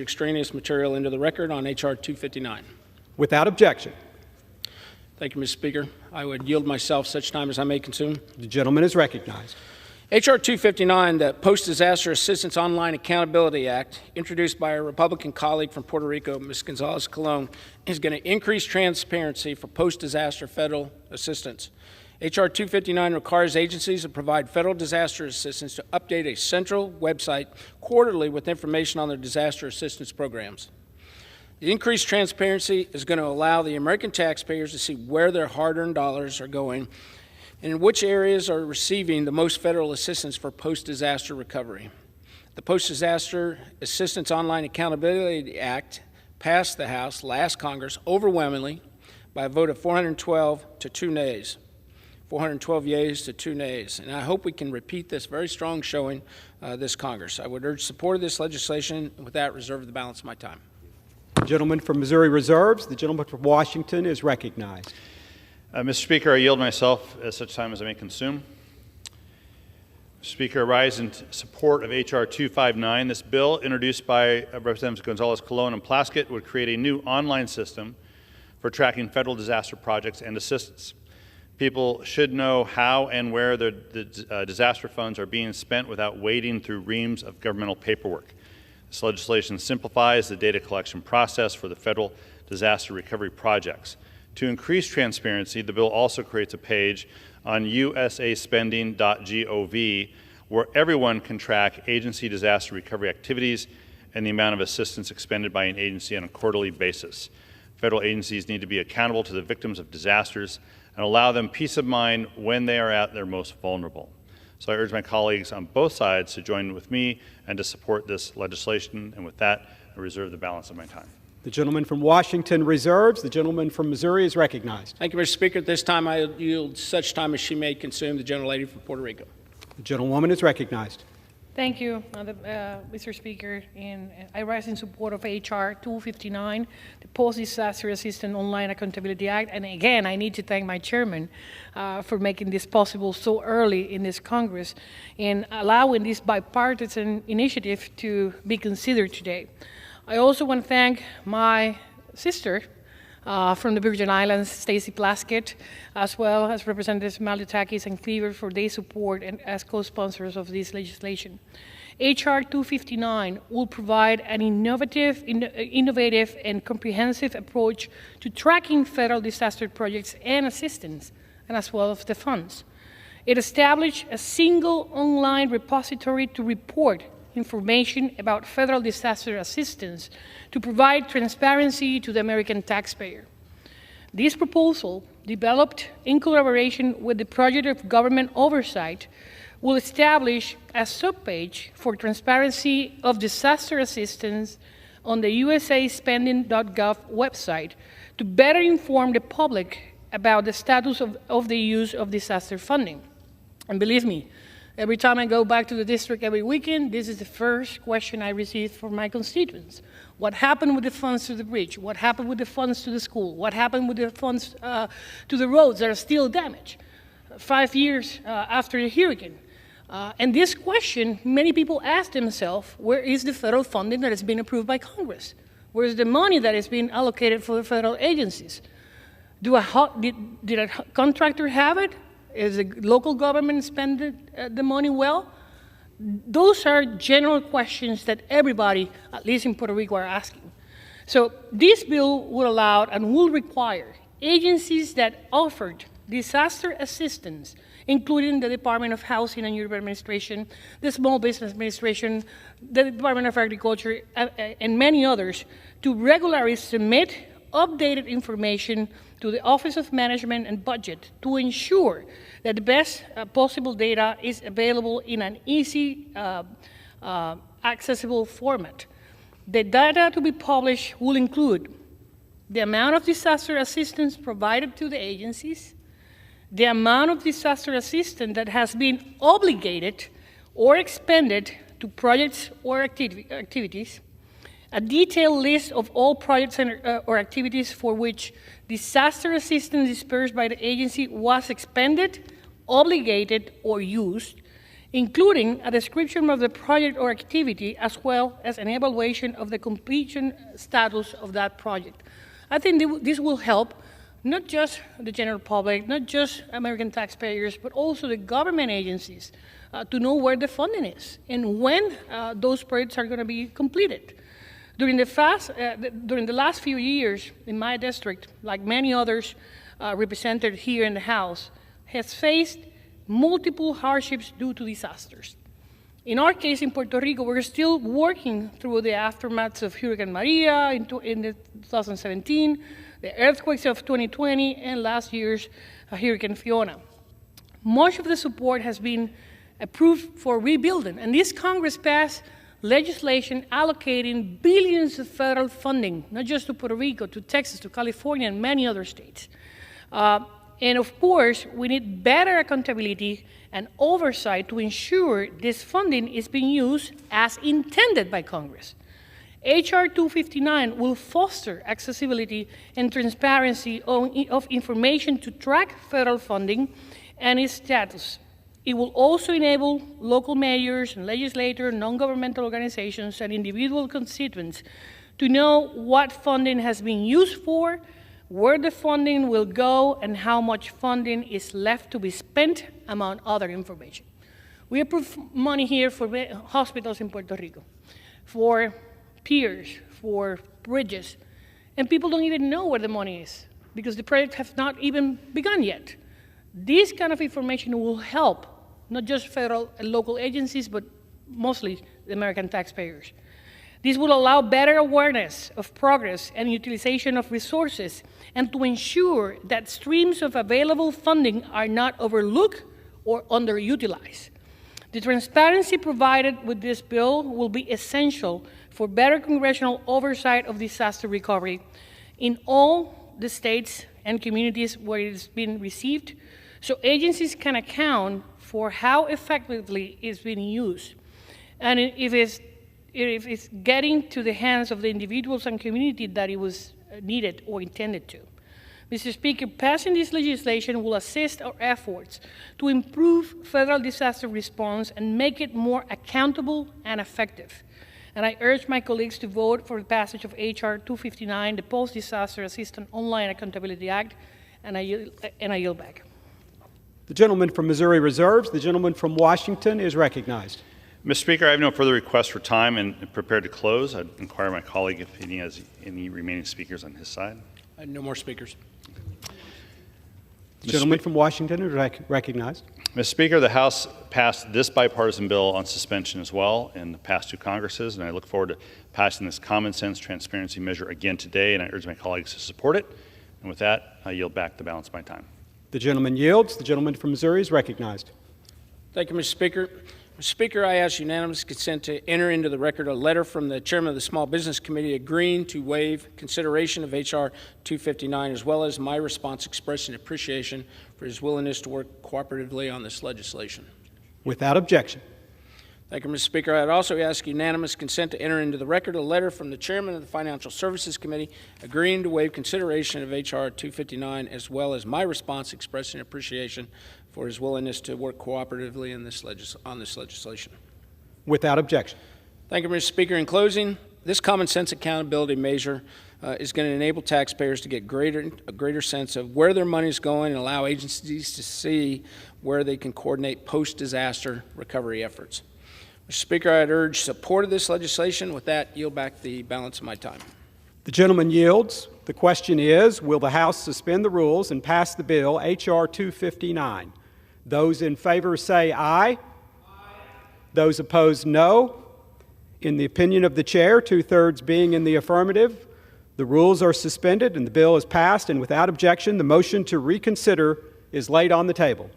extraneous material into the record on H.R. 259. Without objection. Thank you, Mr. Speaker. I would yield myself such time as I may consume. The gentleman is recognized. H.R. 259, the Post-Disaster Assistance Online Accountability Act, introduced by our Republican colleague from Puerto Rico, Ms. Gonzalez-Colon, is going to increase transparency for post-disaster federal assistance. H.R. 259 requires agencies that provide federal disaster assistance to update a central website quarterly with information on their disaster assistance programs. The increased transparency is going to allow the American taxpayers to see where their hard-earned dollars are going and in which areas are receiving the most federal assistance for post-disaster recovery. The Post-Disaster Assistance Online Accountability Act passed the House last Congress overwhelmingly by a vote of 412 to 2 nays. 412 yeas to 2 nays. And I hope we can repeat this very strong showing this Congress. I would urge support of this legislation, and with that, reserve the balance of my time. The gentleman from Missouri reserves. The gentleman from Washington is recognized. Mr. Speaker, I yield myself at such time as I may consume. Mr. Speaker, I rise in support of H.R. 259. This bill, introduced by Representatives Gonzalez-Colon and Plaskett, would create a new online system for tracking federal disaster projects and assistance. People should know how and where the disaster funds are being spent without wading through reams of governmental paperwork. This legislation simplifies the data collection process for the federal disaster recovery projects. To increase transparency, the bill also creates a page on usaspending.gov where everyone can track agency disaster recovery activities and the amount of assistance expended by an agency on a quarterly basis. Federal agencies need to be accountable to the victims of disasters and allow them peace of mind when they are at their most vulnerable. So I urge my colleagues on both sides to join with me and to support this legislation. And with that, I reserve the balance of my time. The gentleman from Washington reserves. The gentleman from Missouri is recognized. Thank you, Mr. Speaker. At this time, I yield such time as she may consume. The gentlelady from Puerto Rico. The gentlewoman is recognized. Thank you, Mr. Speaker. And I rise in support of H.R. 259, the Post-Disaster Assistance Online Accountability Act. And again, I need to thank my chairman for making this possible so early in this Congress and allowing this bipartisan initiative to be considered today. I also want to thank my sister from the Virgin Islands, Stacey Plaskett, as well as Representatives Maliotakis and Cleaver for their support and as co-sponsors of this legislation. H.R. 259 will provide an innovative and comprehensive approach to tracking federal disaster projects and assistance, and as well as the funds. It established a single online repository to report information about federal disaster assistance to provide transparency to the American taxpayer. This proposal, developed in collaboration with the Project of Government Oversight, will establish a subpage for transparency of disaster assistance on the usaspending.gov website to better inform the public about the status of the use of disaster funding. And believe me, every time I go back to the district every weekend, this is the first question I receive from my constituents. What happened with the funds to the bridge? What happened with the funds to the school? What happened with the funds to the roads that are still damaged 5 years after the hurricane? And this question, many people ask themselves, where is the federal funding that has been approved by Congress? Where is the money that is being allocated for the federal agencies? Did a contractor have it? Is the local government spending the money well? Those are general questions that everybody, at least in Puerto Rico, are asking. So this bill will allow and will require agencies that offered disaster assistance, including the Department of Housing and Urban Administration, the Small Business Administration, the Department of Agriculture, and many others, to regularly submit updated information to the Office of Management and Budget to ensure that the best possible data is available in an easy, accessible format. The data to be published will include the amount of disaster assistance provided to the agencies, the amount of disaster assistance that has been obligated or expended to projects or activities, a detailed list of all projects or activities for which disaster assistance dispersed by the agency was expended, obligated, or used, including a description of the project or activity, as well as an evaluation of the completion status of that project. I think this will help not just the general public, not just American taxpayers, but also the government agencies to know where the funding is and when those projects are going to be completed. During the last few years in my district, like many others represented here in the House, has faced multiple hardships due to disasters. In our case in Puerto Rico, we're still working through the aftermaths of Hurricane Maria in 2017, the earthquakes of 2020, and last year's Hurricane Fiona. Much of the support has been approved for rebuilding, and this Congress passed legislation allocating billions of federal funding, not just to Puerto Rico, to Texas, to California, and many other states. And of course, we need better accountability and oversight to ensure this funding is being used as intended by Congress. H.R. 259 will foster accessibility and transparency of information to track federal funding and its status. It will also enable local mayors and legislators, non-governmental organizations, and individual constituents to know what funding has been used for, where the funding will go, and how much funding is left to be spent, among other information. We approve money here for hospitals in Puerto Rico, for piers, for bridges, and people don't even know where the money is because the project has not even begun yet. This kind of information will help not just federal and local agencies, but mostly the American taxpayers. This will allow better awareness of progress and utilization of resources, and to ensure that streams of available funding are not overlooked or underutilized. The transparency provided with this bill will be essential for better congressional oversight of disaster recovery in all the states and communities where it has been received, so agencies can account for how effectively it's being used. And if it's getting to the hands of the individuals and community that it was needed or intended to. Mr. Speaker, passing this legislation will assist our efforts to improve federal disaster response and make it more accountable and effective. And I urge my colleagues to vote for the passage of H.R. 259, the Post-Disaster Assistance Online Accountability Act, and I yield back. The gentleman from Missouri reserves. The gentleman from Washington is recognized. Mr. Speaker, I have no further requests for time and prepared to close. I'd inquire my colleague if he has any remaining speakers on his side. No more speakers. The gentleman from Washington is recognized. Mr. Speaker, the House passed this bipartisan bill on suspension as well in the past two Congresses, and I look forward to passing this common sense transparency measure again today, and I urge my colleagues to support it. And with that, I yield back the balance of my time. The gentleman yields. The gentleman from Missouri is recognized. Thank you, Mr. Speaker. Mr. Speaker, I ask unanimous consent to enter into the record a letter from the chairman of the Small Business Committee agreeing to waive consideration of H.R. 259, as well as my response expressing appreciation for his willingness to work cooperatively on this legislation. Without objection. Thank you, Mr. Speaker. I'd also ask unanimous consent to enter into the record a letter from the chairman of the Financial Services Committee agreeing to waive consideration of H.R. 259, as well as my response expressing appreciation for his willingness to work cooperatively in on this legislation. Without objection. Thank you, Mr. Speaker. In closing, this common sense accountability measure is going to enable taxpayers to get a greater sense of where their money is going and allow agencies to see where they can coordinate post-disaster recovery efforts. Mr. Speaker, I'd urge support of this legislation. With that, yield back the balance of my time. The gentleman yields. The question is, will the House suspend the rules and pass the bill, H.R. 259? Those in favor say aye. Aye. Those opposed, no. In the opinion of the chair, 2/3 being in the affirmative, the rules are suspended and the bill is passed, and without objection, the motion to reconsider is laid on the table.